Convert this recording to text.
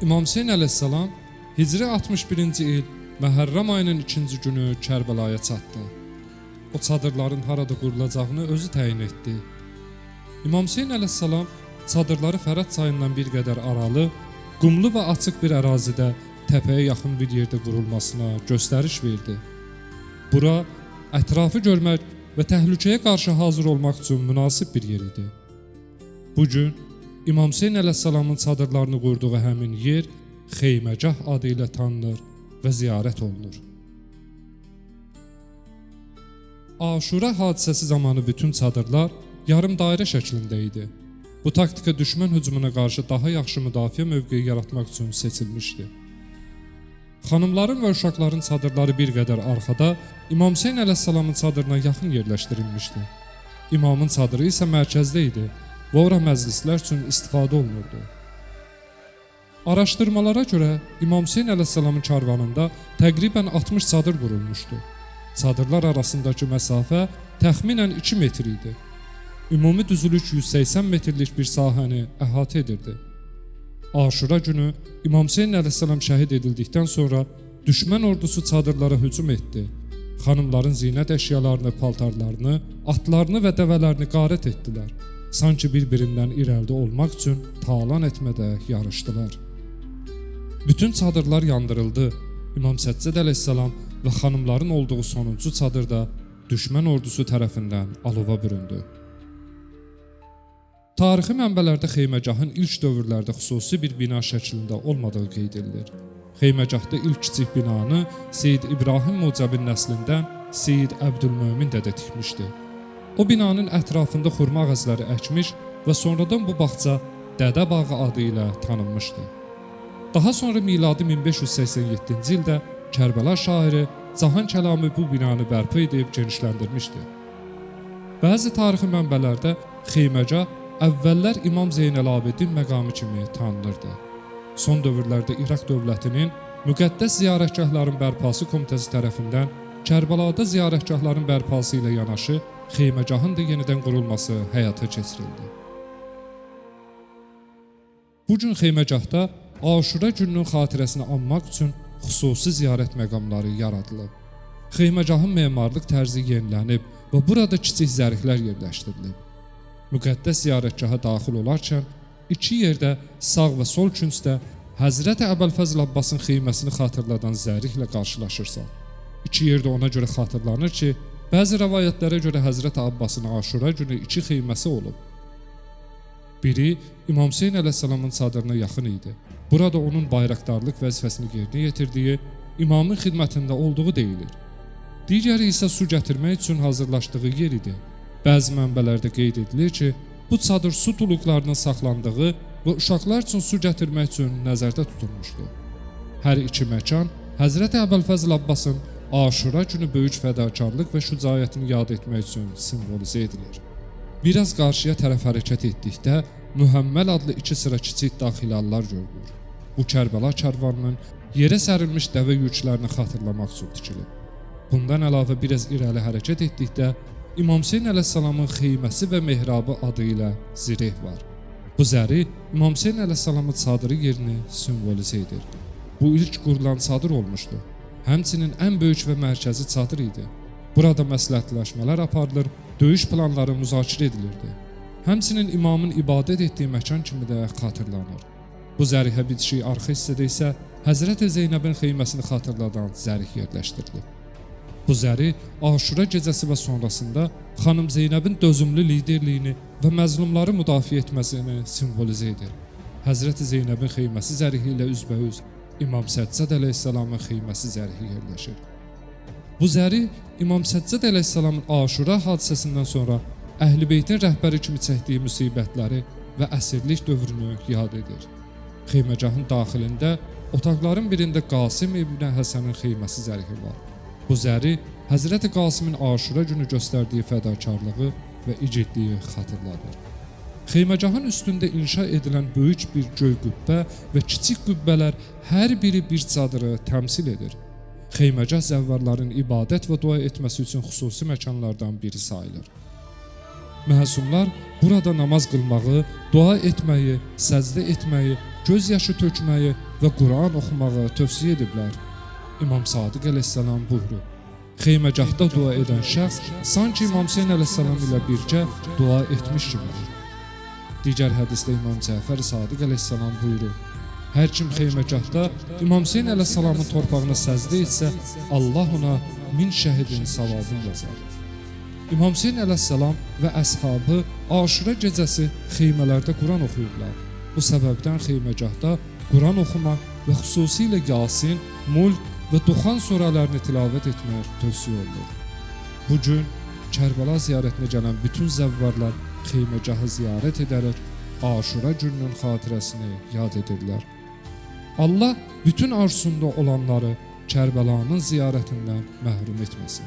İmam Hüseyn əleyhissalam Hicri 61-ci il Məhərrəm ayının 2-ci günü Kərbəlaya çatdı. O çadırların harada qurulacağını özü təyin etdi. İmam Hüseyn əleyhissalam çadırları Fərat çayından bir qədər aralı, qumlu və açıq bir ərazidə təpəyə yaxın bir yerdə qurulmasına göstəriş verdi. Bura ətrafı görmək və təhlükəyə qarşı hazır olmaq üçün münasib bir yer idi. Bu gün İmam Hüseyn əleyhissalamın çadırlarını qurduğu həmin yer Xeyməcah adı ilə tanınır və ziyarət olunur. Aşura hadisəsi zamanı bütün çadırlar yarım dairə şəklində idi. Bu taktika düşmən hücumuna qarşı daha yaxşı müdafiə mövqeyi yaratmaq üçün seçilmişdi. Xanımların və uşaqların çadırları bir qədər arxada, İmam Hüseyn əleyhissalamın çadırına yaxın yerləşdirilmişdi. İmamın çadırı isə mərkəzdə idi və ora məclislər üçün istifadə olunurdu. Araşdırmalara görə İmam Hüseyn əleyhissalamın karvanında təqribən 60 çadır qurulmuşdu. Çadırlar arasındakı məsafə təxminən 2 metr idi. Ümumi düzlük 180 metrlik bir sahəni əhatə edirdi. Aşura günü İmam Hüseyn əleyhissalam şəhid edildikdən sonra düşmən ordusu çadırlara hücum etdi. Xanımların zinət əşyalarını, paltarlarını, atlarını və dəvələrini qarət etdilər. Sanki bir-birindən irəlidə olmaq üçün talan etmədə yarışdılar. Bütün çadırlar yandırıldı. İmam Səccəd əleyhissalam və xanımların olduğu sonuncu çadırda düşmən ordusu tərəfindən alova büründü. Tarixi mənbələrdə Xeyməcahın ilk dövrlərdə xüsusi bir bina şəklində olmadığı qeyd edilir. Xeyməcahda ilk kiçik binanı Seyyid İbrahim Mucəbin nəslindən Seyyid Əbdülmömin dədə tikmişdi. O binanın ətrafında xurma ağacları əkmiş və sonradan bu bağça Dədə Bağı adı ilə tanınmışdı. Daha sonra miladi 1587-ci ildə Kərbəla şairi Cahan Kəlami bu binanı bərpa edib genişləndirmişdi. Bəzi tarixi mənbələrdə Xeyməcah əvvəllər İmam Zeynəl-Abidin məqamı kimi tanınırdı. Son dövrlərdə İraq dövlətinin müqəddəs ziyarətgahların bərpası komitəsi tərəfindən Kərbəlada ziyarətgahların bərpası ilə yanaşı Xeyməcahın da yenidən qurulması həyata keçirildi. Bu gün Xeyməcahda Aşura gününün xatirəsini anmaq üçün xüsusi ziyarət məqamları yaradılıb. Xeyməcahın memarlıq tərzi yenilənib və burada kiçik zəriflər yerləşdirilib. Müqəddəs ziyarətgaha daxil olarkən iki yerdə sağ və sol küncdə Həzrəti Əbəlfəzl Abbasın xeyməsini xatırladan zəriflə qarşılaşırsan. İki yerdə ona görə xatırlanır ki, bəzi rəvayətlərə görə Həzrəti Abbasın Aşura günü iki xeyməsi olub. Biri İmam Hüseyn əleyhissalamın çadırına yaxın idi. Burada onun bayraqdarlıq vəzifəsini yerinə yetirdiyi, imamın xidmətində olduğu deyilir. Digəri isə su gətirmək üçün hazırlaşdığı yer idi. Bəzi mənbələrdə qeyd edilir ki, bu çadır su tuluqlarının saxlandığı və uşaqlar üçün su gətirmək üçün nəzərdə tutulmuşdu. Hər iki məkan Həzrəti Əbəlfəzl Abbasın Aşura günü böyük fədakarlıq və şücaətini yad etmək üçün simvolizə edilir. Biraz qarşıya tərəf hərəkət etdikdə Mühəmməl adlı iki sıra kiçik daxilallar görülür. Bu Kərbəla karvanının yerə sərilmiş dəvə yüklərini xatırlamaq üçün tikilib. Bundan əlavə biraz irəli hərəkət etdikdə İmam Hüseyn əleyhissalamın xeyməsi və mehrabı adı ilə zireh var. Bu zəri İmam Hüseyn əleyhissalamın çadırı yerini simvolizə edir. Bu ilk qurulan çadır olmuşdu. Həmçinin ən böyük və mərkəzi çadır idi. Burada məsləhətləşmələr aparılır, döyüş planları müzakirə edilirdi. Həmçinin imamın ibadət etdiyi məkan kimi də xatırlanır. Bu zərihə bitişik arxa hissədə isə Həzrəti Zeynəbin xeyməsini xatırladan zərih yerləşdirilib. Bu zəri Aşura gecəsi və sonrasında xanım Zeynəbin dözümlü liderliyini və məzlumları müdafiə etməsini simvolizə edir. Həzrəti Zeynəbin xeyməsi zərihi ilə üzbəüz İmam Səccəd əleyhissalamın xeyməsi zərihi yerləşir. Bu zəri İmam Səccəd əleyhissalamın Aşura hadisəsindən sonra Əhl-i Beytin rəhbəri kimi çəkdiyi müsibətləri və əsirlik dövrünü yad edir. Xeyməcahın daxilində otaqların birində Qasım ibn Həsənin xeyməsi zərihi var. Bu zəri Həzrəti Qasımın Aşura günü göstərdiyi fədakarlığı və igidliyi xatırladır. Xeyməcahın üstündə inşa edilən böyük bir göy qübbə və kiçik qübbələr hər biri bir çadırı təmsil edir. Xeyməcah zəvvarların ibadət və dua etməsi üçün xüsusi məkanlardan biri sayılır. Məhsumlar burada namaz qılmağı, dua etməyi, səcdə etməyi, göz yaşı tökməyi və Quran oxumağı tövsiyə ediblər. İmam Sadiq əleyhissalam buyurur: Xeyməcahda dua edən şəxs sanki İmam Hüseyn əleyhissalam ilə birgə dua etmiş kimidir. Digər hədisdə İmam Cəfər Sadiq əleyhissalam buyurur: Hər kim xeyməcahda İmam Hüseyn əleyhissalamın torpağına səcdə etsə, Allah ona 1000 şəhidin savabını yazar. İmam Hüseyn əleyhissalam və əshabı Aşura gecəsi xeymələrdə Quran oxuyublar. Bu səbəbdən xeyməcahda Quran oxumaq və xüsusilə Yasin, Mulk və Duxan surələrini tilavət etmək tövsiyə olunur. Bu gün Kərbəla ziyarətinə gələn bütün zəvvarlar xeyməcahı ziyarət edərək Aşura gününün xatirəsini yad edirlər. Allah bütün arzusunda olanları Kərbəlanın ziyarətindən məhrum etməsin.